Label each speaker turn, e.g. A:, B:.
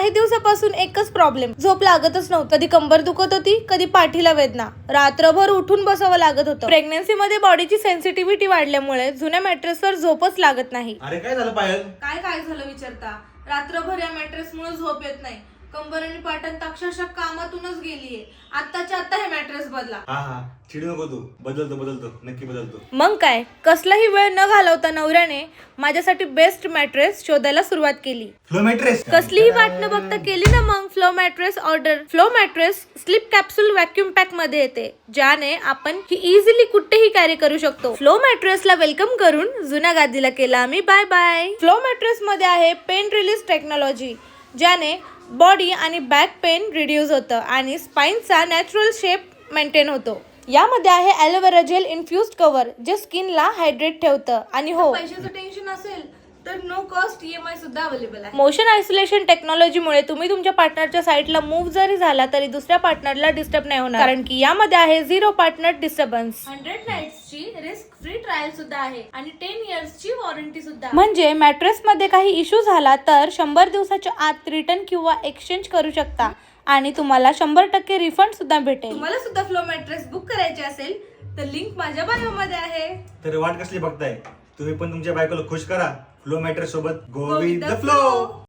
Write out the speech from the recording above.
A: काही दिवसापासून एकच प्रॉब्लेम, झोप लागतच नव्हती. कधी कंबर दुखत होती, कधी पाठीला वेदना, रात्रभर उठून बसावं लागत होतं. प्रेग्नन्सी मध्ये बॉडीची सेन्सिटिव्हिटी वाढल्यामुळे जुन्या मॅट्रेसवर झोपच लागत नाही.
B: अरे काय झालं पायल?
A: काय झालं विचारता? रात्रभर या मॅट्रेसमुळे झोप येत नाही. कंबर आणि पाठण अक्षरशः कामातूनच गेलीये. आत्ताच्या आत्ता हे मॅट्रेस बदला.
B: हा चिडू नको तू. बदलतो नक्की बदलतो.
A: मग काय, कसलाही वेळ न घालवता नवऱ्याने माझ्यासाठी बेस्ट मॅट्रेस शोधायला सुरुवात केली.
B: फ्लो मॅट्रेस
A: कसलीही वाट न बघता केली ना मग flow mattress order. Flow mattress sleep capsule vacuum pack मध्ये येते, ज्याने आपण ही इझिली कुठेही कॅरी करू शकतो. फ्लो मॅट्रेसला वेलकम करून जुन्या गादीला केला आम्ही बाय बाय. फ्लो मॅट्रेस मध्ये आहे पेन रिलीज टेक्नॉलॉजी, ज्याने बॉडी आणि बॅक पेन रिड्यूस होतं आणि स्पाइनचा नॅचरल शेप मेंटेन होतो. यामध्ये आहे ॲलोवेरा जेल इन्फ्युज्ड कव्हर, जे स्किनला हायड्रेट ठेवतं. आणि हो, पैशाचं टेन्शन असेल तर नो कॉस्ट EMI सुद्धा अवेलेबल आहे. मोशन आयसोलेशन टेक्नॉलॉजीमुळे तुम्ही तुमच्या पार्टनरच्या साईडला मूव्ह जरी झाला तरी दुसऱ्या पार्टनरला डिस्टर्ब नाही होणार, कारण की यामध्ये आहे 0 पार्टनर डिस्टर्बन्स. 100 नाईट्सची रिस्क फ्री ट्रायल सुद्धा आहे आणि 10 इयर्सची वॉरंटी सुद्धा. म्हणजे मॅट्रेस मध्ये काही इश्यू झाला तर 100 दिवसाच्या आत रिटर्न किंवा एक्सचेंज करू शकता आणि तुम्हाला 100% रिफंड सुद्धा भेटेल. तुम्हाला सुद्धा फ्लो मॅट्रेस बुक करायचे असेल तर लिंक माझ्या बायो मध्ये आहे.
B: तर वाट कसली बघताय? तुम्ही पण तुमच्या बायकोला खुश करा फ्लो मॅट्रेस सोबत. Go with the flow.